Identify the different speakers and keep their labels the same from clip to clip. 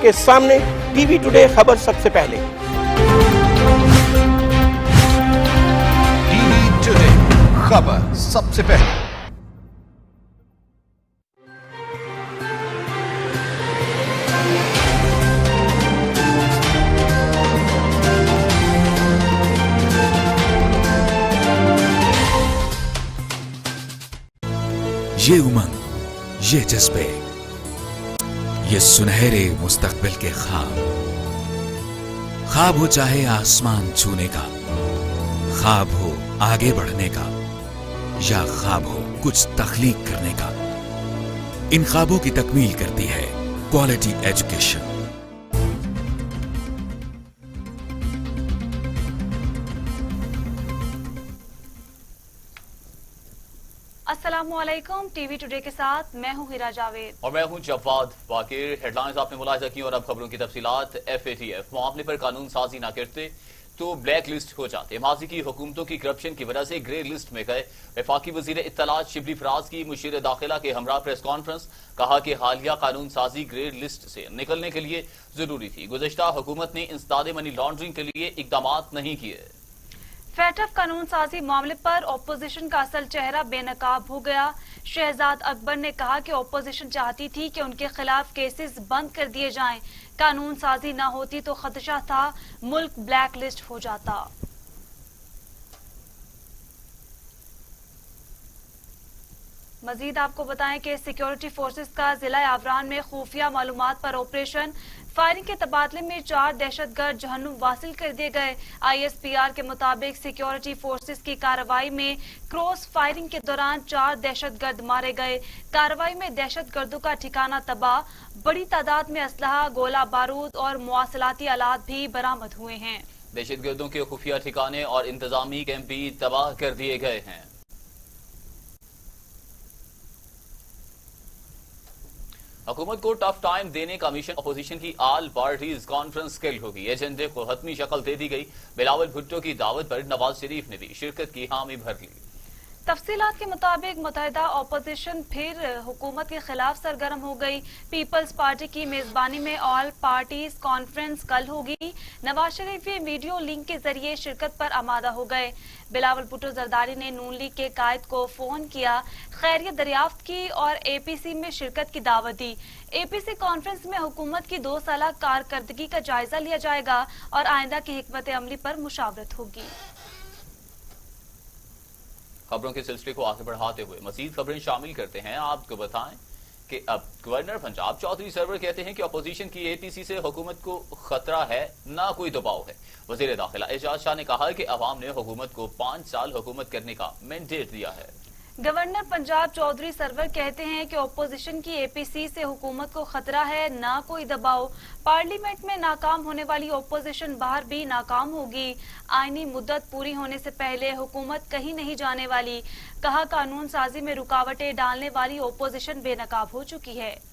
Speaker 1: के सामने TV today खबर सबसे पहले।
Speaker 2: टीवी टुडे खबर सबसे पहले।
Speaker 3: ये उमंग, ये जज्बे, ये सुनहरे मुस्तकबिल के ख्वाब हो चाहे आसमान छूने का, ख्वाब हो आगे बढ़ने का, या ख्वाब हो कुछ तख्लीक करने का, इन ख्वाबों की तकमील करती है क्वालिटी एजुकेशन।
Speaker 4: अस्सलामुअलैकुम, टीवी टुडे के साथ मैं हूं हिरा जावेद
Speaker 5: और मैं हूं जवाद बाकिर। हेडलाइंस आपने मुलाहिजा की और अब खबरों की तफसीलात। FATF मामले पर कानून साजी ना करते तो ब्लैक लिस्ट हो जाते। माजी की हुकूमतों की करप्शन की वजह से ग्रे लिस्ट में गए वफाकी वजीर इत्तलात शिबली फराज की मुशीर दाखिला के हमरा प्रेस कॉन्फ्रेंस। कहा कि हालिया कानून साजी ग्रे लिस्ट से निकलने के लिए जरूरी थी। गुज़श्ता हुकूमत ने इंसदाद मनी लॉन्ड्रिंग के लिए इकदामात नहीं किए।
Speaker 4: फैटफ कानून साजी मामले पर ऑपोजिशन का असल चेहरा बेनकाब हो गया। शहजाद अकबर ने कहा कि ऑपोजिशन चाहती थी कि उनके खिलाफ केसेस बंद कर दिए जाएं। कानून साजी न होती तो खदशा था मुल्क ब्लैक लिस्ट हो जाता। मजीद आपको बताएं कि सिक्योरिटी फोर्सेस का जिला आवरान में खुफिया मालूमात पर ऑपरेशन। फायरिंग के तबादले में 4 दहशतगर्द जहन्नुम वासिल कर दिए गए। ISPR के मुताबिक सिक्योरिटी फोर्सेस की कार्रवाई में क्रॉस फायरिंग के दौरान 4 दहशतगर्द मारे गए। कार्रवाई में दहशतगर्दों का ठिकाना तबाह, बड़ी तादाद में असलहा, गोला बारूद और मुवासलाती आलात भी बरामद हुए हैं।
Speaker 5: दहशतगर्दों के खुफिया ठिकाने और इंतजामी कैंप भी तबाह कर दिए गए हैं। हुकूमत को टफ टाइम देने का मिशन अपोजिशन की ऑल पार्टीज कॉन्फ्रेंस कल होगी। एजेंडे को हतमी शक्ल दे दी गई। बिलावल भुट्टो की दावत पर नवाज शरीफ ने भी शिरकत की हामी भर ली।
Speaker 4: तफसीलात के मुताबिक मुतहदा अपोजिशन फिर हुकूमत के खिलाफ सरगर्म हो गई। पीपल्स पार्टी की मेजबानी में ऑल पार्टीज कॉन्फ्रेंस कल होगी। नवाज शरीफ भी वीडियो लिंक के जरिए शिरकत पर आमादा हो गए। बिलावल भुट्टो जरदारी ने नून लीग के कायद को फोन किया, खैरियत दरियाफ्त की और APC में शिरकत की दावत दी। APC कॉन्फ्रेंस में हुकूमत की 2 साला कारकर्दगी का जायजा लिया जाएगा और आइंदा की हिकमत अमली पर मुशावरत होगी।
Speaker 5: खबरों के सिलसिले को आगे बढ़ाते हुए मजीद खबरें शामिल करते हैं। आपको बताएं कि अब गवर्नर पंजाब चौधरी सरवर कहते हैं कि अपोजिशन की APC से हुकूमत को खतरा है, ना कोई दबाव है। वजीर दाखिला एजाज शाह ने कहा कि अवाम ने हुकूमत को 5 साल हुकूमत करने का मैंडेट दिया है।
Speaker 4: गवर्नर पंजाब चौधरी सरवर कहते हैं कि ओपोजिशन की APC से हुकूमत को खतरा है, ना कोई दबाव। पार्लियामेंट में नाकाम होने वाली ओपोजिशन बाहर भी नाकाम होगी। आईनी मुद्दत पूरी होने से पहले हुकूमत कहीं नहीं जाने वाली। कहा कानून साजी में रुकावटें डालने वाली ओपोजिशन बेनकाब हो चुकी है।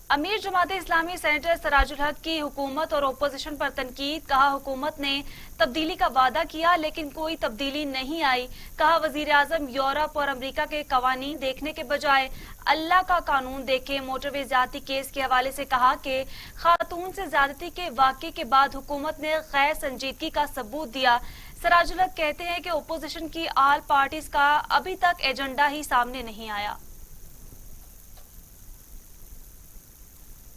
Speaker 4: अमीर जमात इस्लामी सेनेटर सराजुल हक की हुकूमत और ओपोजिशन पर तनकीद। कहा हुकूमत ने तब्दीली का वादा किया लेकिन कोई तब्दीली नहीं आई। कहा वजीर आजम यूरोप और अमेरिका के कवानीन देखने के बजाय अल्लाह का कानून देखे। मोटरवे ज्यादती केस के हवाले से कहा कि खातून से ज्यादती के वाक़े के बाद हुकूमत ने गैर संजीदगी का सबूत दिया। सराजुल हक कहते हैं कि ओपोजिशन की ऑल पार्टीज का अभी तक एजेंडा ही सामने नहीं आया।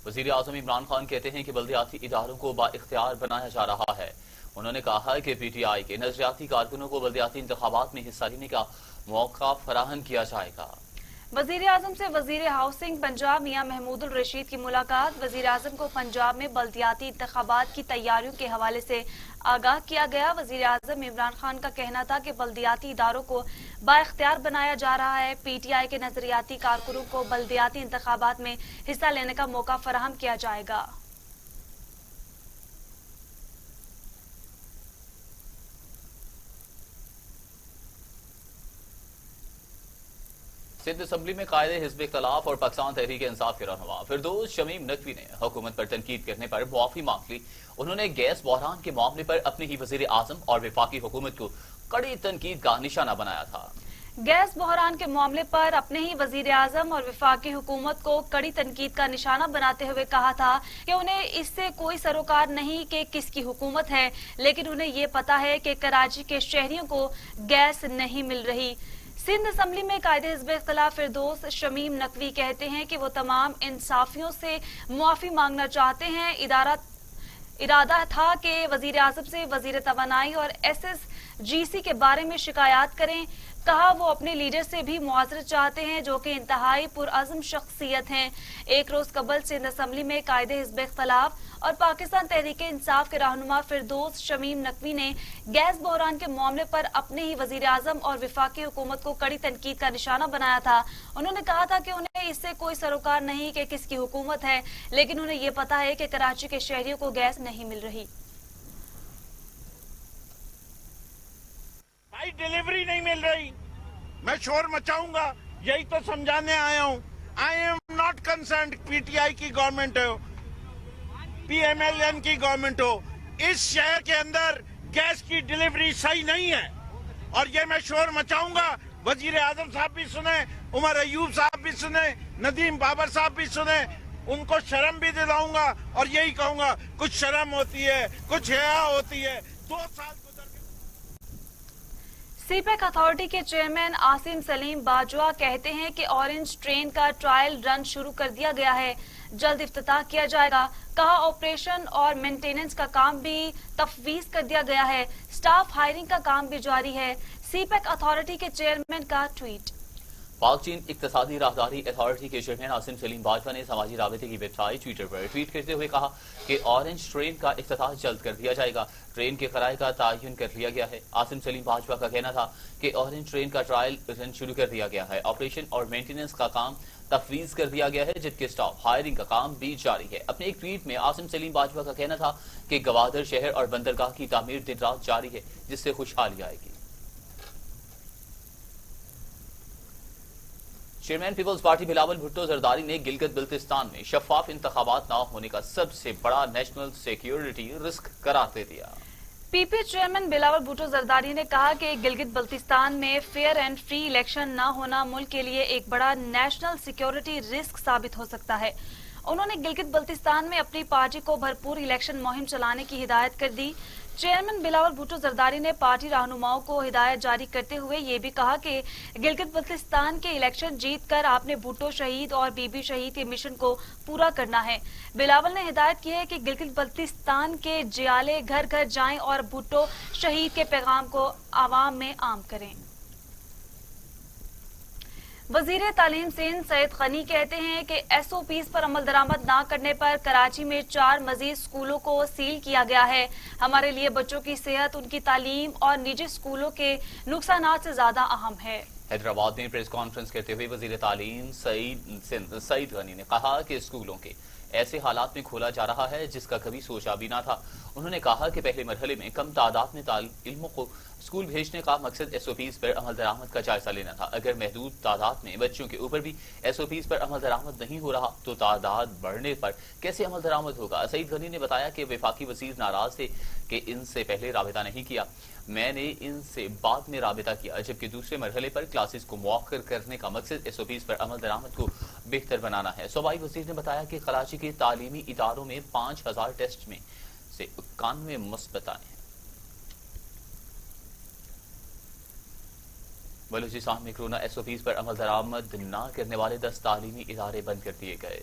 Speaker 5: वजीर आजम इमरान खान कहते हैं कि बल्दियाती इदारों को बाइख्तियार बनाया जा रहा है। उन्होंने कहा कि PTI के नजरियाती कारकुनों को बल्दियाती इंतखाबात में हिस्सा लेने का मौका फराहम किया जाएगा।
Speaker 4: वजीर आजम से वजीर हाउसिंग पंजाब मियां महमूदुल रशीद की मुलाकात। वजीर आजम को पंजाब में बल्दियाती इंतखाबात की तैयारियों के हवाले से आगाह किया गया। वजीर आजम इमरान खान का कहना था कि बल्दियाती इदारों को बाइख्तियार बनाया जा रहा है। PTI के नजरियाती कारकुनों को बल्दियाती इंतखाबात में हिस्सा लेने का मौका फराहम किया जाएगा।
Speaker 5: सिंध असम्बली में कायदे हिज़्ब इख्तिलाफ और पाकिस्तान तहरीक इंसाफ के रहनुमा फिरदौस शमीम नकवी ने हुकूमत पर तनकीद करने पर मुआफी मांग ली। उन्होंने गैस बहरान के मामले पर अपने ही वजीर आजम और वफाकी हुकूमत को कड़ी तनकीद का निशाना बनाया था।
Speaker 4: गैस बहरान के मामले पर अपने ही वजीर आजम और वफाकी हुकूमत को कड़ी तनकीद का निशाना बनाते हुए कहा था कि उन्हें इससे कोई सरोकार नहीं कि किसकी हुकूमत है, लेकिन उन्हें ये पता है कि कराची के शहरियों को गैस नहीं मिल रही। सिंध असम्बली में कायदे हिज़्ब इख्तिलाफ फिरदौस शमीम नकवी कहते हैं कि वो तमाम इंसाफियों से मुआफ़ी मांगना चाहते हैं। इरादा था कि वजीर आजम से वजीर तवानाई और SSGC के बारे में शिकायत करें। कहा वो अपने लीडर से भी मुआवजत चाहते हैं जो कि इंतहाई पुरअज़्म शख्सियत हैं। एक रोज कबल सिंध असम्बली में कायदे हिज़्ब इख्तिलाफ और पाकिस्तान तहरीक इंसाफ के रहनुमा फिरदौस शमीम नकवी ने गैस बहरान के मामले पर अपने ही वजीर आजम और वफाकी हुकूमत को कड़ी तनकीद का निशाना बनाया था। उन्होंने कहा था कि उन्हें इससे कोई सरोकार नहीं कि किसकी हुकूमत है, लेकिन उन्हें ये पता है कि कराची के शहरियों को गैस नहीं मिल रही।
Speaker 6: भाई डिलीवरी नहीं मिल रही, मैं शोर मचाऊंगा, यही तो समझाने आया हूं। I am not concern PTI की गवर्नमेंट हो, PMLN की गवर्नमेंट हो, इस शहर के अंदर गैस की डिलीवरी सही नहीं है और ये मैं शोर मचाऊंगा। वजीर आजम साहब भी सुने, उमर अयूब साहब भी सुने, नदीम बाबर साहब भी सुने, उनको शर्म भी दिलाऊंगा और यही कहूंगा कुछ शर्म होती है, कुछ हया होती है। 2 साल
Speaker 4: सीपैक अथॉरिटी के चेयरमैन आसिम सलीम बाजवा कहते हैं कि ऑरेंज ट्रेन का ट्रायल रन शुरू कर दिया गया है, जल्द इफ्तिताह किया जाएगा। कहा ऑपरेशन और मेंटेनेंस का काम भी तफवीज कर दिया गया है, स्टाफ हायरिंग का काम भी जारी है। सीपैक अथॉरिटी के चेयरमैन का ट्वीट।
Speaker 5: पाक चीन इक्तिसादी राहदारी अथॉरिटी के चेयरमैन आसिम सलीम बाजवा ने समाजी राबते की वेबसाइट ट्विटर पर ट्वीट करते हुए कहा कि ऑरेंज ट्रेन का इफ्तिताह जल्द कर दिया जाएगा, ट्रेन के किराए का तयन कर लिया गया है। आसिम सलीम बाजवा का कहना था कि ऑरेंज ट्रेन का ट्रायल रन शुरू कर दिया गया है, ऑपरेशन और मेंटेनेंस का काम तफवीज कर दिया गया है, जबकि स्टाफ हायरिंग का काम भी जारी है। अपने एक ट्वीट में आसिम सलीम बाजवा का कहना था कि गवादर शहर और बंदरगाह की तामीर दिन रात जारी है, जिससे खुशहाली आएगी। Chairman Peoples Party Bilawal Bhutto Zardari ने गिलगित बल्तिस्तान में शफाफ इंतखाबात न होने का सबसे बड़ा नेशनल सिक्योरिटी रिस्क करार दे दिया।
Speaker 4: पीपी चेयरमैन बिलावल भुट्टो जरदारी ने कहा कि गिलगित बल्तिस्तान में फेयर एंड फ्री इलेक्शन न होना मुल्क के लिए एक बड़ा नेशनल सिक्योरिटी रिस्क साबित हो सकता है। उन्होंने गिलगित बल्तिस्तान में अपनी पार्टी को भरपूर इलेक्शन मुहिम चलाने की हिदायत कर दी। चेयरमैन बिलावल भुट्टो जरदारी ने पार्टी रहनुमाओं को हिदायत जारी करते हुए ये भी कहा कि गिलगित बल्तिस्तान के इलेक्शन जीत कर आपने भुट्टो शहीद और बीबी शहीद के मिशन को पूरा करना है। बिलावल ने हिदायत की है कि गिलगित बल्तिस्तान के जियाले घर घर जाएं और भुट्टो शहीद के पैगाम को आवाम में आम करें। वजीर तालीम सिंध सैयद गनी कहते हैं कि SOPs पर अमल दरामद न करने पर कराची में 4 मजीद स्कूलों को सील किया गया है। हमारे लिए बच्चों की सेहत, उनकी तालीम और निजी स्कूलों के नुकसानात से ज्यादा अहम है।
Speaker 5: हैदराबाद में प्रेस कॉन्फ्रेंस करते हुए वजीर तालीम सईद गनी ने कहा कि स्कूलों के ऐसे हालात में खोला जा रहा है जिसका कभी सोचा भी ना था। उन्होंने कहा कि पहले मरहले में कम तादाद में तालिबों को स्कूल भेजने का मकसद SOPs पर अमल दरामद का जायजा लेना था। अगर महदूद तादाद में बच्चों के ऊपर भी SOPs पर अमल दरामद नहीं हो रहा तो तादाद बढ़ने पर कैसे अमल दरामद होगा। सईद गनी ने बताया कि वफाकी वजीर नाराज थे कि इनसे पहले राबिता नहीं किया, मैंने इनसे बाद में राबिता किया, जबकि दूसरे मरहले पर क्लासेस को मुअक्कर करने का मकसद SOPs पर अमल दरामद को बेहतर बनाना है। सूबाई वजीर ने बताया कि कराची के तालीमी इदारों में 5000 टेस्ट में से 91 मुस्बत आए हैं। बलूचिस्तान में कोरोना SOPs पर अमल दरामद न करने वाले 10 तालीमी इदारे बंद कर दिए गए।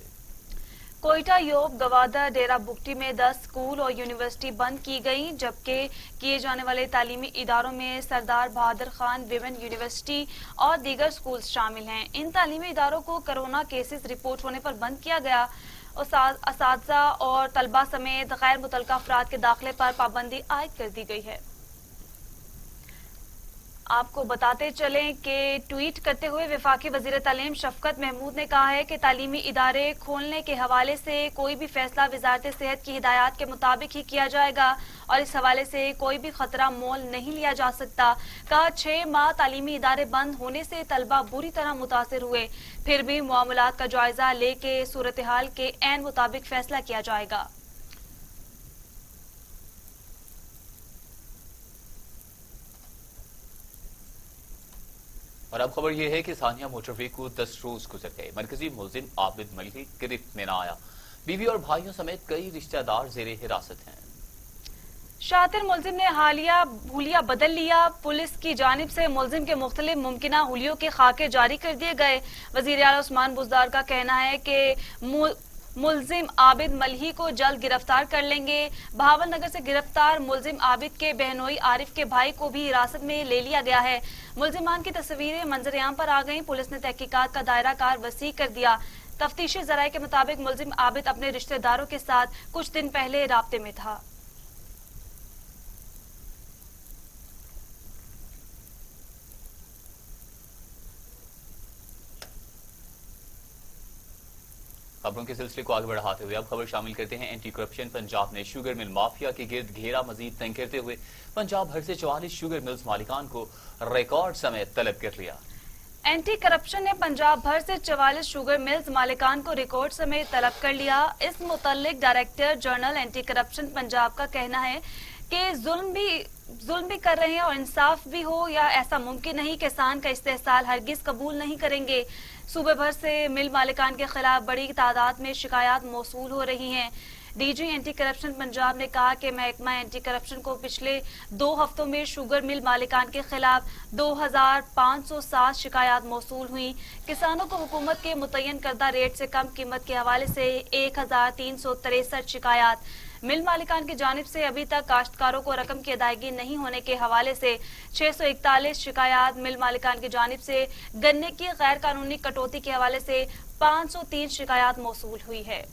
Speaker 4: कोयटा, योब, गवादर, डेरा बुगटी में 10 स्कूल और यूनिवर्सिटी बंद की गई, जबकि किए जाने वाले तालीमी इदारों में सरदार बहादुर खान विमेन यूनिवर्सिटी और दीगर स्कूल शामिल हैं। इन तालीमी इदारों को कोरोना केसेस रिपोर्ट होने पर बंद किया गया। असातिज़ा और तलबा समेत गैर मुतल्लिका अफराद के दाखिले पर पाबंदी आयद कर दी गई है। आपको बताते चलें कि ट्वीट करते हुए वफाकी वजीर तालीम शफकत महमूद ने कहा है कि तालीमी इदारे खोलने के हवाले से कोई भी फैसला वजारत सेहत की हिदायत के मुताबिक ही किया जाएगा और इस हवाले से कोई भी खतरा मोल नहीं लिया जा सकता। कहा 6 माह तालीमी इदारे बंद होने से तलबा बुरी तरह मुतासिर हुए, फिर भी मामलात का जायजा लेके सूरत हाल के ऐन मुताबिक फैसला किया जाएगा।
Speaker 5: اور اب خبر یہ ہے کہ ثانیہ موٹروے کو 10 روز گزر گئے، مرکزی ملزم عابد ملہی گرفت میں نہ آیا، بیوی اور بھائیوں سمیت کئی رشتہ دار زیر حراست ہیں۔
Speaker 4: شاطر ملزم نے حلیہ بدل لیا، پولیس کی جانب سے ملزم کے مختلف ممکنہ حلیوں کے خاکے جاری کر دیے گئے۔ وزیر اعلیٰ عثمان بزدار کا کہنا ہے کہ ملزم عابد ملہی کو جلد گرفتار کر لیں گے۔ بہاول نگر سے گرفتار ملزم عابد کے بہنوئی عارف کے بھائی کو بھی حراست میں لے لیا گیا ہے۔ ملزمان کی تصویریں منظر عام پر آ گئیں، پولیس نے تحقیقات کا دائرہ کار وسیع کر دیا۔ تفتیشی ذرائع کے مطابق ملزم عابد اپنے رشتہ داروں کے ساتھ کچھ دن پہلے رابطے میں تھا۔
Speaker 5: خبروں کے سلسلے کو آگے بڑھاتے ہوئے اب خبر شامل کرتے ہیں اینٹی کرپشن پنجاب نے شوگر مل مافیا کے گرد گھیرا مزید تنگ کرتے ہوئے پنجاب بھر سے 44 شوگر ملز مالکان کو ریکارڈ سمیت طلب کر لیا۔
Speaker 4: اینٹی کرپشن نے پنجاب بھر سے 44 شوگر ملز مالکان کو ریکارڈ سمیت طلب کر لیا۔ اس متعلق director general anti corruption Punjab کا کہنا ہے کہ ظلم بھی کر رہے ہیں اور انصاف بھی ہو، یا ایسا ممکن نہیں، کسان کا استحصال ہرگز قبول نہیں کریں گے۔ صوبے بھر سے مل مالکان کے خلاف بڑی تعداد میں شکایات موصول ہو رہی ہیں۔ D G anti corruption Punjab نے کہا کہ محکمہ اینٹی کرپشن کو پچھلے 2 ہفتوں میں شوگر مل مالکان کے خلاف 2560 شکایات موصول ہوئیں۔ کسانوں کو حکومت کے متعین کردہ ریٹ سے کم قیمت کے حوالے سے 1363 شکایات۔ مل مالکان کی جانب سے ابھی تک کاشتکاروں کو رقم کی ادائیگی نہیں ہونے کے حوالے سے 641 شکایات۔ مل مالکان کی جانب سے گنے کی غیر قانونی کٹوتی کے حوالے سے 503 شکایات موصول ہوئی ہے۔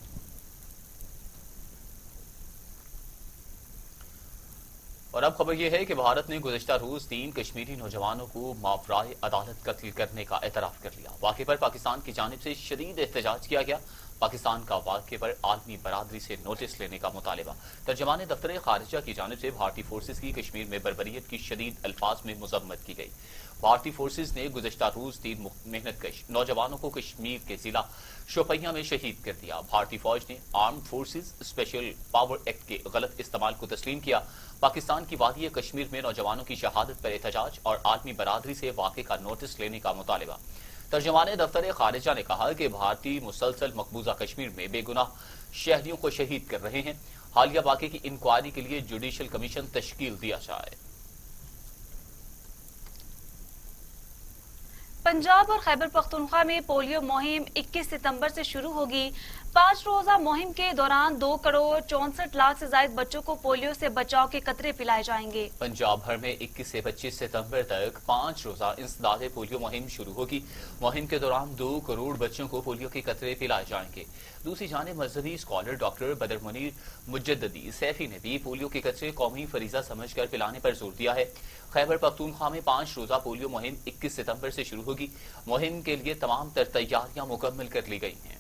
Speaker 5: اور اب خبر یہ ہے کہ بھارت نے گزشتہ روز 3 کشمیری نوجوانوں کو ماورائے عدالت قتل کرنے کا اعتراف کر لیا۔ واقعے پر پاکستان کی جانب سے شدید احتجاج کیا گیا۔ پاکستان کا واقعے پر عالمی برادری سے نوٹس لینے کا مطالبہ۔ ترجمان دفتر خارجہ کی جانب سے بھارتی فورسز کی کشمیر میں بربریت کی شدید الفاظ میں مذمت کی گئی۔ بھارتی فورسز نے گزشتہ روز 3 محنت کش نوجوانوں کو کشمیر کے ضلع شوپیاں میں شہید کر دیا۔ بھارتی فوج نے armed forces special power act کے غلط استعمال کو تسلیم کیا۔ پاکستان کی وادی کشمیر میں نوجوانوں کی شہادت پر احتجاج اور عالمی برادری سے واقعے کا نوٹس لینے کا مطالبہ۔ ترجمان دفتر خارجہ نے کہا کہ بھارتی مسلسل مقبوضہ کشمیر میں بے گناہ شہریوں کو شہید کر رہے ہیں۔ حالیہ واقعے کی انکوائری کے لیے جوڈیشل کمیشن تشکیل دیا جائے۔
Speaker 4: پنجاب اور خیبر پختونخوا میں پولیو مہم 21 ستمبر سے شروع ہوگی۔ 5 روزہ مہم کے دوران 2,64,00,000 سے زائد بچوں کو پولیو سے بچاؤ کے قطرے پلائے جائیں گے۔
Speaker 5: پنجاب بھر میں 21 سے 25 ستمبر تک 5 روزہ انسداد پولیو مہم شروع ہوگی۔ مہم کے دوران 2 کروڑ بچوں کو پولیو کے قطرے پلائے جائیں گے۔ دوسری جانب مذہبی اسکالر ڈاکٹر بدر منیر مجددی سیفی نے بھی پولیو کے قطرے قومی فریضہ سمجھ کر پلانے پر زور دیا ہے۔ خیبر پختونخوا میں 5 روزہ پولیو مہم 21 ستمبر سے شروع ہوگی۔ مہم کے لیے تمام تر تیاریاں مکمل کر لی گئی ہیں۔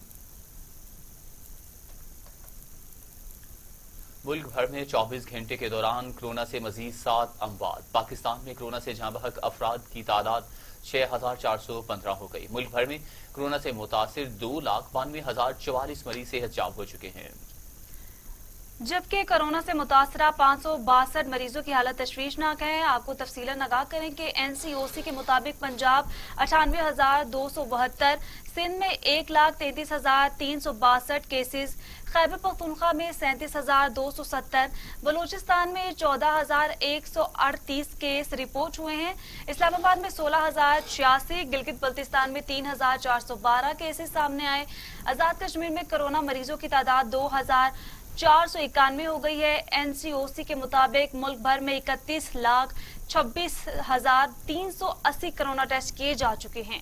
Speaker 5: ملک بھر میں 24 گھنٹے کے دوران کورونا سے مزید 7 اموات۔ پاکستان میں کورونا سے جاں بحق افراد کی تعداد 6,415 ہو گئی۔ ملک بھر میں کورونا سے متاثر 2,92,044 مریض صحت یاب ہو چکے ہیں،
Speaker 4: جبکہ کورونا سے متاثرہ 562 مریضوں کی حالت تشویشناک ہے۔ آپ کو تفصیلاً آگاہ کریں کہ NCOC کے مطابق پنجاب 98,272، سندھ میں 1,33,362 کیسز، خیبر پختونخوا میں 37,270، بلوچستان میں 14,138 کیس رپورٹ ہوئے ہیں، اسلام آباد میں 16,086، گلگت بلتستان میں 3,412 کیسز سامنے آئے۔ آزاد کشمیر میں کورونا مریضوں کی تعداد 2,491 ہو گئی ہے۔ NCOC کے مطابق ملک بھر میں 31,26,380 کورونا ٹیسٹ کیے جا چکے ہیں۔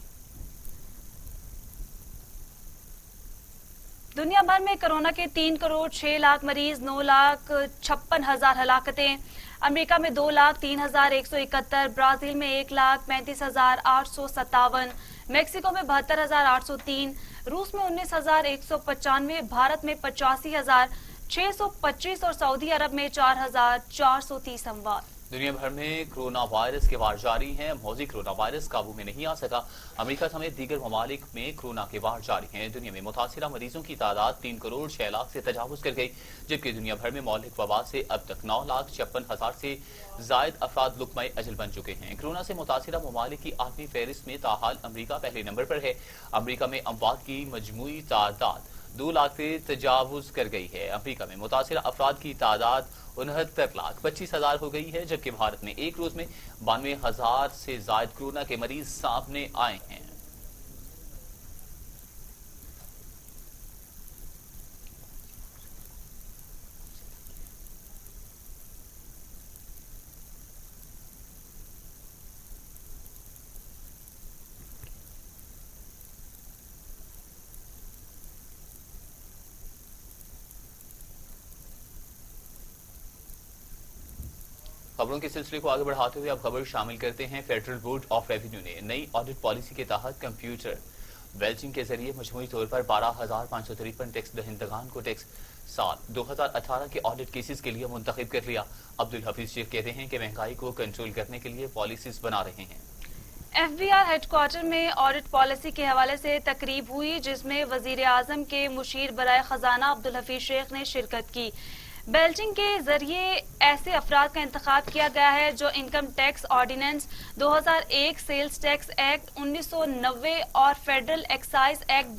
Speaker 4: دنیا بھر میں کورونا کے 3,06,00,000 مریض، 9,56,000 ہلاکتیں۔ امریکہ میں 2,03,171، برازیل میں 1,35,857، میکسیکو میں 72,803، روس میں 19,195، بھارت میں 85,625 اور سعودی عرب میں 4,430 اموات۔
Speaker 5: दुनिया भर में कोरोना वायरस के वार जारी हैं। मौजी कोरोना वायरस काबू में नहीं आ सका। अमेरिका समेत दीगर ममालिक में कोरोना के वार जारी हैं। दुनिया में मुतासिरा मरीजों की तादाद 3 करोड़ 6 लाख से तजावुज कर गई, जबकि दुनिया भर में मौलिक वबा से अब तक 9,56,000 से जायद अफराद लुकमाए अजल बन चुके हैं। कोरोना से मुतासिरा ममालिक की आलमी फहरिस्त में ताहाल अमरीका पहले नंबर पर है। अमरीका में अमवात की मजमूई तादाद 2 लाख से तजावुज कर गई है। अमरीका में मुतासिरा अफराद की तादाद 69,25,000 हो गई है, जबकि भारत में एक रोज में 92,000 से जायद कोरोना के मरीज सामने आए हैं। खबरों के सिलसिले को आगे बढ़ाते हुए अब खबर शामिल करते हैं। फेडरल बोर्ड ऑफ रेवेन्यू ने नई ऑडिट पॉलिसी के तहत कंप्यूटर बेल्चिंग के जरिए मजमूई तौर पर 12,553 टैक्स दहिंदगान को टैक्स साल 2018 के ऑडिट केसेस के लिए मुंतखब कर लिया। अब्दुल हफीज शेख कहते हैं कि महंगाई को कंट्रोल करने के लिए पॉलिसीज बना रहे हैं।
Speaker 4: FBI हेडक्वार्टर में ऑडिट पॉलिसी के हवाले से तकरीब हुई, जिसमें वजीर आजम के मुशीर बराए खजाना अब्दुल हफीज शेख ने शिरकत की। बेल्चिंग के जरिए ऐसे अफराद का इंतखाब किया गया है जो income tax ordinance 2001, sales tax act 1990 और फेडरल एक्साइज एक्ट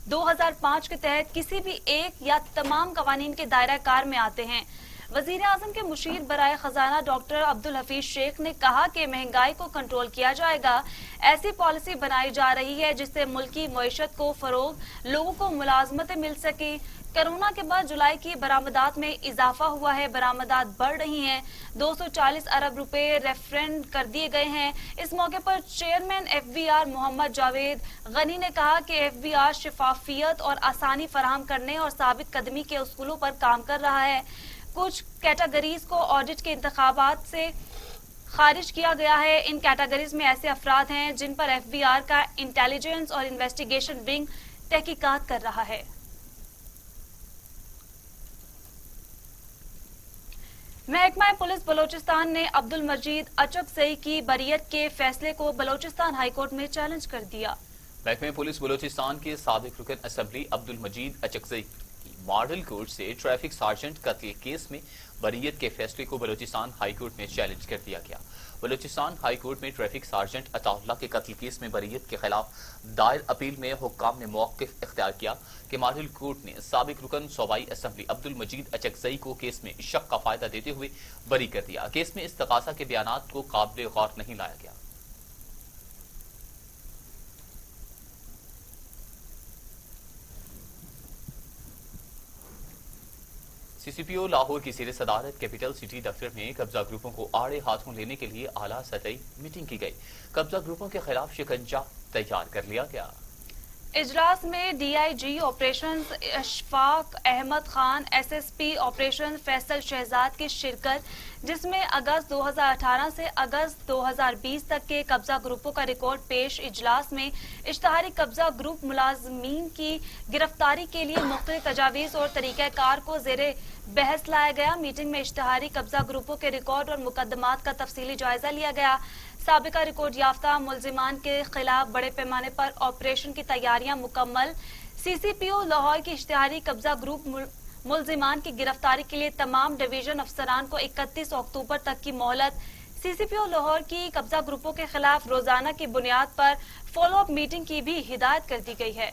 Speaker 4: 2005 के तहत किसी भी एक या तमाम कवानीन के दायरा कार में आते हैं। वजीर आजम के मुशीर बराए खजाना डॉक्टर अब्दुल हफीज शेख ने कहा कि महंगाई को कंट्रोल किया जाएगा। ऐसी पॉलिसी बनाई जा रही है जिससे मुल्की मईशत को फरोग, लोगों को मुलाजमतें मिल सके। कोरोना के बाद जुलाई की बरामदात में इजाफा हुआ है, बरामदात बढ़ रही हैं। 240 अरब रुपए रेफरेंड कर दिए गए हैं। इस मौके पर चेयरमैन FBR मोहम्मद जावेद गनी ने कहा कि FBR शफाफियत और आसानी फराहम करने और साबित कदमी के उसूलों पर काम कर रहा है। कुछ कैटेगरीज को ऑडिट के इंतखाबात से खारिज किया गया है। इन कैटेगरीज में ऐसे अफराद हैं जिन पर FBR का इंटेलिजेंस और इन्वेस्टिगेशन विंग तहकीकात कर रहा है। महकमा पुलिस बलोचिस्तान ने अब्दुल मजीद अचकज़ई की बरियत के फैसले को बलोचिस्तान हाईकोर्ट में चैलेंज कर दिया।
Speaker 5: महकमा पुलिस बलोचिस्तान के साबिक रुकन असेंबली अब्दुल मजीद अचकज़ई की मॉडल कोर्ट से ट्रैफिक सार्जेंट कत्ल केस में बरियत के फैसले को बलोचिस्तान हाईकोर्ट में चैलेंज कर दिया गया। बलोचिस्तान हाई कोर्ट में ट्रैफिक सार्जेंट अताउल्लाह के कत्ल केस में बरियत के खिलाफ दायर अपील में हुक्काम ने मौक़िफ़ इख्तियार किया कि मॉडल कोर्ट ने साबिक रुकन सूबाई असेंबली अब्दुल मजीद अचकज़ई को केस में शक का फायदा देते हुए बरी कर दिया। केस में इस्तग़ासा के बयानात को काबिल गौर नहीं लाया गया। CCPO लाहौर की ज़ेर सदारत कैपिटल सिटी दफ्तर में कब्जा ग्रुपों को आड़े हाथों लेने के लिए आला सतही मीटिंग की गई। कब्जा ग्रुपों के खिलाफ शिकंजा तैयार कर लिया गया।
Speaker 4: इजलास में DIG operations Ashfaq Ahmed Khan, SSP operation Faisal Shahzad की शिरकत, जिसमें अगस्त 2018 से अगस्त 2020 तक के कब्जा ग्रुपों का रिकॉर्ड पेश। इजलास में इश्तहारी कब्जा ग्रुप मुलाजमीन की गिरफ्तारी के लिए मुख्तलिफ तजावीज़ और तरीक़ाकार को ज़ेरे बहस लाया गया। मीटिंग में इश्तहारी कब्जा ग्रुपों के रिकॉर्ड और मुकदमात का तफसीली जायजा लिया गया। साबिका रिकॉर्ड याफ्ता मुल्जिमान के खिलाफ बड़े पैमाने पर ऑपरेशन की तैयारियां मुकम्मल। CCPO लाहौर की इश्तिहारी कब्जा ग्रुप मुल्जिमान की गिरफ्तारी के लिए तमाम डिवीजन अफसरान को 31 अक्टूबर तक की मोहलत। CCPO लाहौर की कब्जा ग्रुपों के खिलाफ रोजाना की बुनियाद पर फॉलो अप मीटिंग की भी हिदायत कर दी गई है।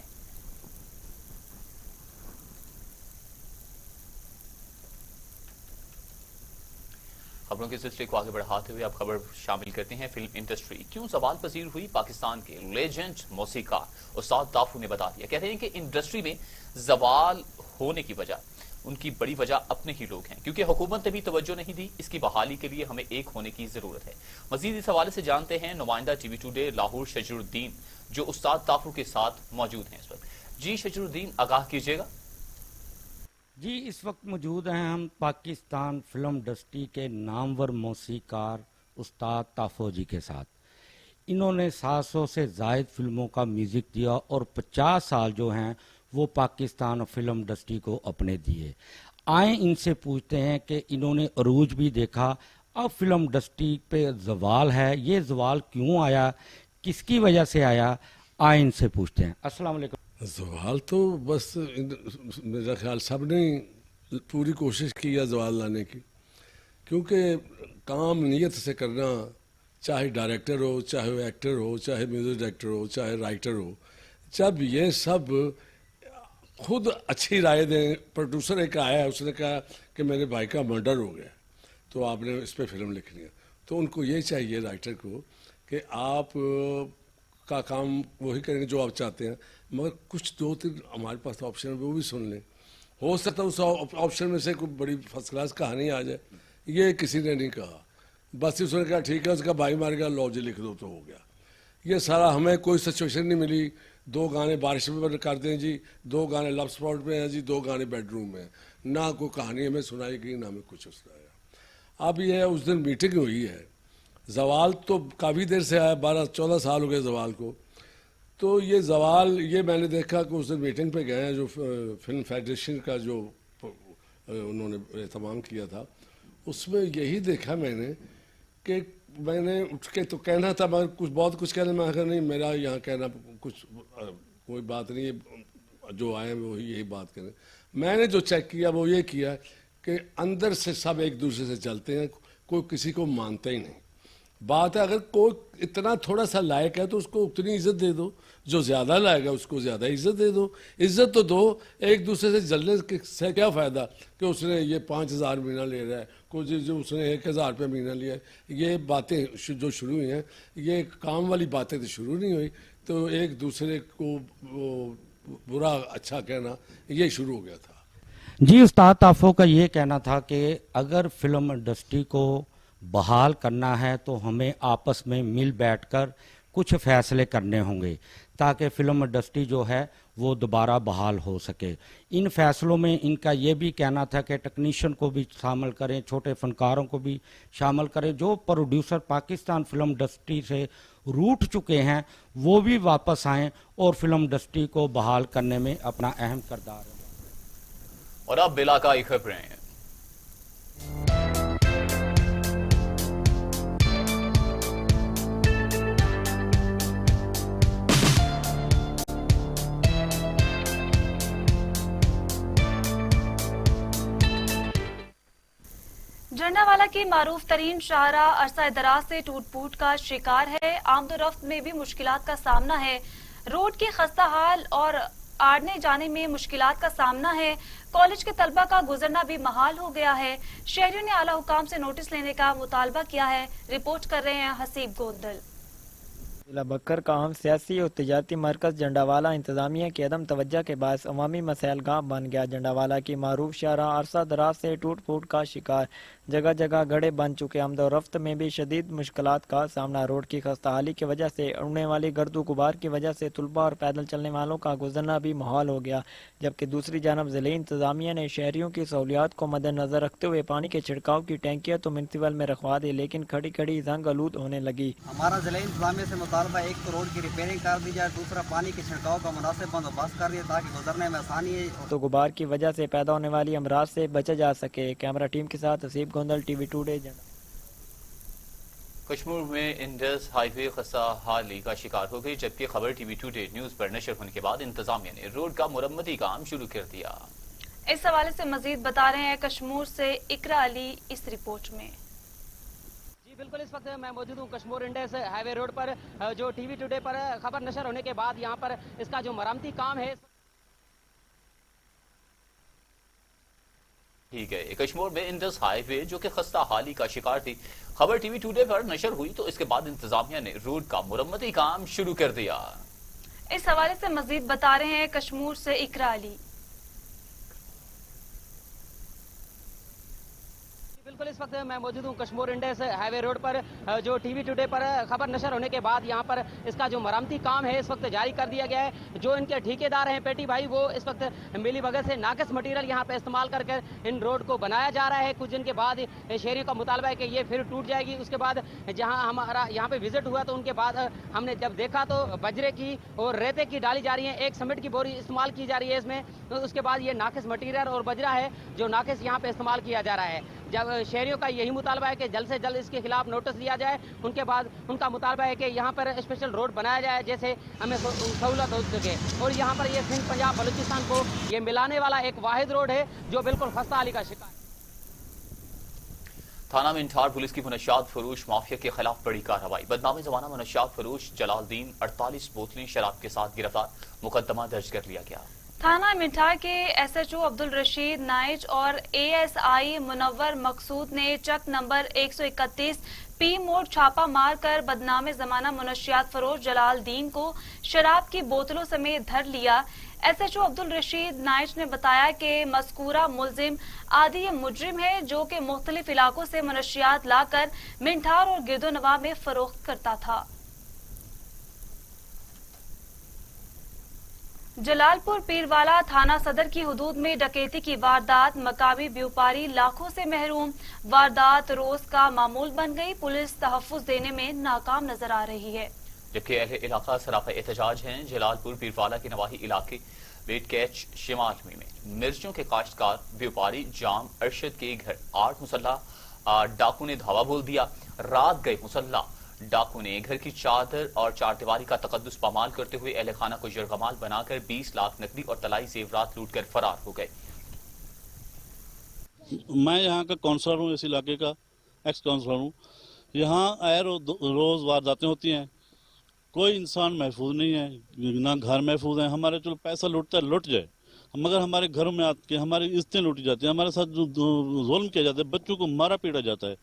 Speaker 5: खबरों के सिलसिले को आगे बढ़ाते हुए अब खबर शामिल करते हैं। फिल्म इंडस्ट्री क्यों सवाल पजीर हुई, पाकिस्तान के लेजेंड मौसीकार उस्ताद ताफू ने बता दिया। कहते हैं कि इंडस्ट्री में जवाल होने की वजह, उनकी बड़ी वजह अपने ही लोग हैं, क्योंकि हुकूमत ने भी तवज्जो नहीं दी। इसकी बहाली के लिए हमें एक होने की जरूरत है। मजीद इस हवाले से जानते हैं नुमाइंदा TV टुडे लाहौर शजरुद्दीन, जो उस्ताद ताफू के साथ मौजूद हैं इस वक्त। जी शजरुद्दीन, आगाह कीजिएगा।
Speaker 7: जी, इस वक्त मौजूद हैं हम पाकिस्तान फिल्म इंडस्ट्री के नामवर मौसीकार उस्ताद ताफो जी के साथ। इन्होंने 700 से ज़ायद फिल्मों का म्यूज़िक दिया और 50 साल जो हैं वो पाकिस्तान फिल्म इंडस्ट्री को अपने दिए। आए इनसे पूछते हैं कि इन्होंने अरूज भी देखा, अब फिल्म इंडस्ट्री पे जवाल है, ये जवाल क्यों आया, किसकी वजह से आया, आए इनसे पूछते हैं। अस्सलाम वालेकुम।
Speaker 8: सवाल तो बस मेरा ख्याल सब ने पूरी कोशिश की है सवाल लाने की, क्योंकि काम नीयत से करना, चाहे डायरेक्टर हो, चाहे वो एक्टर हो, चाहे म्यूजिक डायरेक्टर हो, चाहे राइटर हो, जब ये सब खुद अच्छी राय दें। प्रोड्यूसर एक आया, उसने कहा कि मेरे भाई का मर्डर हो गया, तो आपने इस पर फिल्म लिखनी है, तो उनको ये चाहिए राइटर को कि आप का काम वही करेंगे जो आप चाहते हैं, मगर कुछ दो तीन हमारे पास ऑप्शन है वो भी सुन लें। हो सकता है उस ऑप्शन में से कोई बड़ी फर्स्ट क्लास कहानी आ जाए। ये किसी ने नहीं कहा, बस उसने कहा ठीक है उसका भाई मार गया, लो जी लिख दो तो हो गया। ये सारा हमें कोई सिचुएशन नहीं मिली। 2 गाने बारिश में कर दें जी, 2 गाने लव स्पॉट में हैं जी, 2 गाने बेडरूम में, ना कोई कहानी हमें सुनाई गई, ना हमें कुछ सुनाया। अब ये उस दिन मीटिंग हुई है, जवाल तो काफ़ी देर से आया, 12-14 साल हो गए जवाल को। तो ये जवाल ये मैंने देखा कि उस दिन मीटिंग पे गए हैं जो फिल्म फेडरेशन का जो उन्होंने एहतमाम किया था, उसमें यही देखा मैंने कि मैंने उठ के तो कहना था, मगर बहुत कुछ कहना, मैं कहा नहीं मेरा यहाँ कहना कुछ कोई बात नहीं है, जो आए हैं वो यही बात करें। मैंने जो चेक किया वो ये किया कि अंदर से सब एक दूसरे से चलते हैं, कोई किसी को मानता ही नहीं। बात है अगर कोई इतना थोड़ा सा लायक है तो उसको उतनी इज्जत दे दो, जो ज़्यादा लायक है उसको ज़्यादा इज्जत दे दो। इज्जत तो दो, एक दूसरे से जलने से क्या फ़ायदा कि उसने ये 5,000 महीना ले रहा है, कुछ जो उसने 1,000 रुपये महीना लिया है। ये बातें जो शुरू हुई हैं, ये काम वाली बातें तो शुरू नहीं हुई, तो एक दूसरे को बुरा अच्छा कहना ये शुरू हो गया था।
Speaker 7: जी उस्ताद ताफो का ये कहना था कि अगर फिल्म इंडस्ट्री को बहाल करना है तो हमें आपस में मिल बैठकर कुछ फैसले करने होंगे ताकि फिल्म इंडस्ट्री जो है वो दोबारा बहाल हो सके। इन फैसलों में इनका ये भी कहना था कि टेक्नीशियन को भी शामिल करें, छोटे फनकारों को भी शामिल करें, जो प्रोड्यूसर पाकिस्तान फिल्म इंडस्ट्री से रूठ चुके हैं वो भी वापस आएं और फिल्म इंडस्ट्री को बहाल करने में अपना अहम किरदार है।
Speaker 5: और अब इलाकाई खबरें।
Speaker 4: जंडावाला की मारूफ तरीन शाहराह अरसा दराज से टूट फूट का शिकार है। आमदोरफ्त में भी मुश्किलात का सामना है। रोड की खस्ता हाल और आने जाने में मुश्किलात का सामना है। कॉलेज के तलबा का गुजरना भी महाल हो गया है। शहरियों ने आला हुकाम से नोटिस लेने का मुतालबा किया है। रिपोर्ट कर रहे हैं हसीब गोंदल।
Speaker 9: जिला बकर का अहम सियासी और तजारती मरकज जंडावाला इंतजामिया की अदम तवज्जो के बायस अवामी मसैल गाह बन गया। जंडावाला की मारूफ शाहराह अरसा दराज से टूट फूट का शिकार, जगह जगह गड्ढे बन चुके। आमदो रफ्त में भी शदीद मुश्किलात का सामना। रोड की खस्ताहाली की वजह से उड़ने वाली गर्दू गुबार की वजह से तुलबा और पैदल चलने वालों का गुजरना भी माहौल हो गया। जबकि दूसरी जानब जिले इंतजामिया ने शहरियों की सहूलियात को मद्देनजर रखते हुए पानी के छिड़काव की टैंकियां तो म्युनिसिपल में रखवा दी, लेकिन खड़ी खड़ी जंग आलूद होने लगी।
Speaker 10: हमारा जिला इंतजामिया से मुतालबा एक तो रोड की रिपेयरिंग कर दी जाए, दूसरा पानी के छिड़काव का मुनासिब बंदोबस्त कर दिया ताकि गुजरने में आसानी है।
Speaker 9: तो गुबार की वजह से पैदा होने वाली अमराज से बचा जा सके। कैमरा टीम के साथ हसीब गोंदल, टीवी टुडे।
Speaker 5: कश्मीर में इंडस हाईवे खस्ता हाली का शिकार हो गई, जबकि खबर टीवी टुडे न्यूज पर नशर होने के बाद इंतजामिया ने रोड का मुरम्मती काम शुरू कर दिया।
Speaker 4: इस हवाले से मजीद बता रहे हैं कश्मीर से इकरा अली इस रिपोर्ट में।
Speaker 11: बिल्कुल, इस वक्त मैं मौजूद हूँ कश्मीर इंडस हाईवे रोड पर, जो टीवी टुडे पर खबर नशर होने के बाद यहाँ पर इसका जो मरम्मती काम है।
Speaker 5: ठीक है, कश्मीर में इंडस हाईवे जो कि खस्ता हाली का शिकार थी, खबर टीवी टुडे पर नशर हुई तो इसके बाद इंतजामिया ने रोड का मुरम्मती काम शुरू कर दिया।
Speaker 4: इस हवाले से मजीद बता रहे हैं कश्मीर से इकरा अली।
Speaker 11: बिल्कुल, इस वक्त मैं मौजूद हूँ कश्मीर इंडस हाईवे रोड पर, जो टीवी टुडे पर खबर नशर होने के बाद यहाँ पर इसका जो मरम्मती काम है इस वक्त जारी कर दिया गया है। जो इनके ठेकेदार हैं पेटी भाई, वो इस वक्त मिली भगत से नाकिस मटीरियल यहाँ पे इस्तेमाल कर इन रोड को बनाया जा रहा है। कुछ दिन के बाद शहरियों का मुतालबा है कि ये फिर टूट जाएगी। उसके बाद जहाँ हमारा यहाँ पे विजिट हुआ तो उनके बाद हमने जब देखा तो बजरे की और रेते की डाली जा रही है, एक सीमेंट की बोरी इस्तेमाल की जा रही है इसमें। तो उसके बाद ये नाकिस मटीरियल और बजरा है जो नाकिस यहाँ पे इस्तेमाल किया जा रहा है। जब शहरियों का यही मुतालबा है कि जल्द से जल्द इसके खिलाफ नोटिस दिया जाए। उनके बाद उनका मुतालबा है कि यहाँ पर स्पेशल रोड बनाया जाए जैसे हमें सहूलत हो सके। और यहाँ पर ये सिंध पंजाब बलूचिस्तान को ये मिलाने वाला एक वाहिद रोड है जो बिल्कुल खस्ता हाली का शिकार है।
Speaker 5: थाना मिंठार पुलिस की मुनशियात फरोश माफिया के खिलाफ बड़ी कार्रवाई। बदनामी जमाना मुनशियात फरोश जलालुद्दीन 48 बोतलें शराब के साथ गिरफ्तार, मुकदमा दर्ज कर लिया गया।
Speaker 4: थाना मिठार के SHO अब्दुल रशीद नाइच और ASI मुनव्वर मकसूद ने चक नंबर 131 P मोड़ छापा मार कर बदनामे जमाना मुनशियात फरोश जलालुद्दीन को शराब की बोतलों समेत धर लिया। SHO अब्दुल रशीद नाइच ने बताया कि मज़कूरा मुलजिम आदि मुजरिम है जो कि मुख्तलिफ इलाकों से मुनशियात लाकर मिंठार और गिरदोनवा में फरोख्त करता था। जलालपुर पीरवाला थाना सदर की हुदूद में डकैती की वारदात, मकामी व्यापारी लाखों से महरूम। वारदात रोज का मामूल बन गई। पुलिस तहफ्फुज देने में नाकाम नजर आ रही है।
Speaker 5: जबकि अहले इलाका सराफा एहतजाज हैं। जलालपुर पीरवाला के नवाही इलाके वेट कैच शिमाल में मिर्चों के काश्तकार व्यापारी जाम अरशद के घर 8 मुसल्ला डाकू ने धावा बोल दिया। रात गए मुसल्ला डाकू ने घर की चादर और चारदीवारी का तकद्दुस पामाल करते हुए अहले खाना को यरगमाल बनाकर 20 लाख नकदी और तलाई जेवरात लूट कर फरार हो गए।
Speaker 12: मैं यहाँ का काउंसलर हूँ, इस इलाके का एक्स काउंसलर हूँ। यहाँ आए रोज वारदातें होती हैं, कोई इंसान महफूज नहीं है, ना घर महफूज है। हमारे चलो पैसा लूटता है लुट जाए, मगर हमारे घरों में आके हमारी इज्जतें लूटी जाती हैं, हमारे साथ जो जुल्म किया जाता है, बच्चों को मारा पीटा जाता है।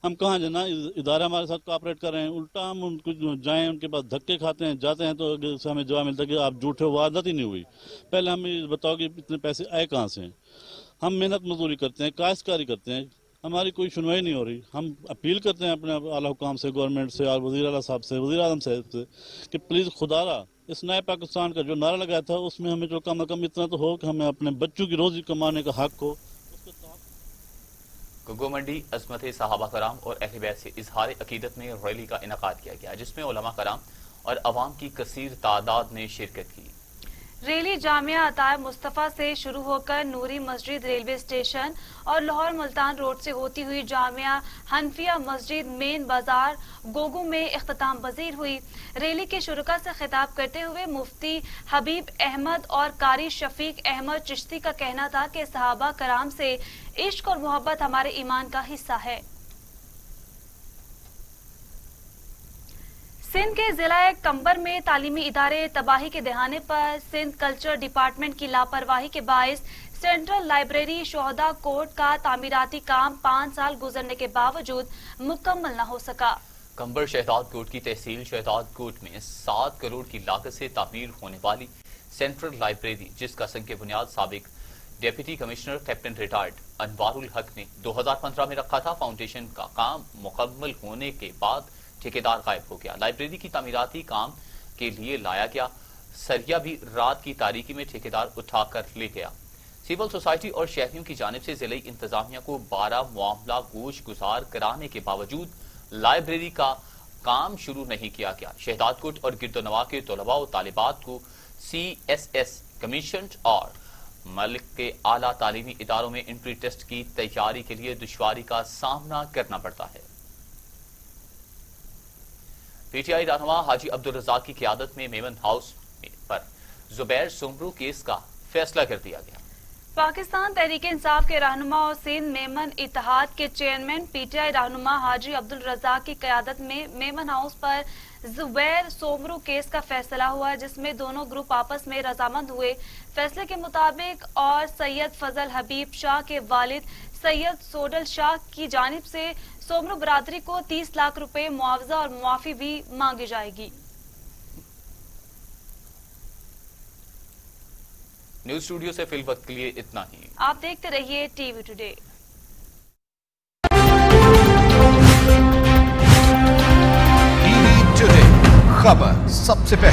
Speaker 12: हम कहाँ जाना, इदारे हमारे साथ कोऑपरेट कर रहे हैं, उल्टा हम उनको जाएं, उनके पास धक्के खाते हैं, जाते हैं तो हमें जवाब मिलता है कि आप झूठे हो, वारदात ही नहीं हुई। पहले हमें बताओ कि इतने पैसे आए कहाँ से हैं। हम मेहनत मजदूरी करते हैं, काश्तकारी करते हैं, हमारी कोई सुनवाई नहीं हो रही। हम अपील करते हैं अपने आला हुकाम से, गवर्नमेंट से और वज़ीर आला साहब से, वज़ीर आज़म साहब से कि प्लीज़ खुदारा इस नए पाकिस्तान का जो नारा लगाया था उसमें हमें जो कम से कम इतना तो हो कि हमें अपने बच्चों की रोजी कमाने का हक हो।
Speaker 5: गुग्गो मंडी अज़मत सहाबा कराम और अहले बैत से इजहार अकीदत में रैली का इनेकाद किया गया, जिसमें उलमा कराम और अवाम की कसीर तादाद ने शिरकत की।
Speaker 4: रैली जामिया अताय मुस्तफ़ा से शुरू होकर नूरी मस्जिद रेलवे स्टेशन और लाहौर मुल्तान रोड से होती हुई जामिया हनफिया मस्जिद मेन बाजार गोगू में इख्तिताम पजीर हुई। रैली के शुरुका से खिताब करते हुए मुफ्ती हबीब अहमद और कारी शफीक अहमद चिश्ती का कहना था कि सहाबा कराम से इश्क और मोहब्बत हमारे ईमान का हिस्सा है। सिंध के जिला कंबर में तालीमी इदारे तबाही के दहाने पर सिंध कल्चर डिपार्टमेंट की लापरवाही के बायस सेंट्रल लाइब्रेरी शोहदा कोर्ट का तामीराती काम 5 साल गुजरने के बावजूद मुकम्मल न हो सका।
Speaker 5: कंबर शहदाद कोट की तहसील शहदाद कोट में 7 करोड़ की लागत से तामीर होने वाली सेंट्रल लाइब्रेरी, जिसका संग बुनियाद साबिक deputy commissioner captain retired Anwarul हक ने 2015 में रखा था। फाउंडेशन का काम मुकम्मल होने के बाद ठेकेदार गायब हो गया। लाइब्रेरी की तामीराती काम के लिए लाया गया सरिया भी रात की तारीकी में ठेकेदार उठाकर ले गया। सिविल सोसाइटी और शहरियों की जानिब से जिले इंतजामिया को 12 मामला गोश गुजार कराने के बावजूद लाइब्रेरी का काम शुरू नहीं किया गया। शहदादकोट और गिरदोनवा के तलबा और तालिबात को CSS कमीशन और मलिक के आला तालीमी इदारों में एंट्री टेस्ट की तैयारी के लिए दुश्वारी का सामना करना पड़ता है। PTI रहनुमा हाजी अब्दुल रज़ाक की क़यादत में मेमन हाउस पर जुबैर सोमरू केस का फैसला कर दिया गया।
Speaker 4: पाकिस्तान तहरीक इंसाफ के रहनुमा और सिंध मेमन इत्तेहाद के चेयरमैन PTI रहनुमा हाजी अब्दुल रज़ाक की क़यादत में मेमन हाउस पर जुबैर सोमरू केस का फैसला हुआ, जिसमें दोनों ग्रुप आपस में रजामंद हुए। फैसले के मुताबिक और सैयद फजल हबीब शाह के वालिद सैयद सोडल शाह की जानिब से सोमरू बरादरी को 30 लाख रुपए मुआवजा और मुआफी भी मांगी जाएगी।
Speaker 5: न्यूज स्टूडियो से फिल वक्त के लिए इतना ही।
Speaker 4: आप देखते रहिए TV टुडे।
Speaker 2: टीवी टुडे खबर सबसे पहले।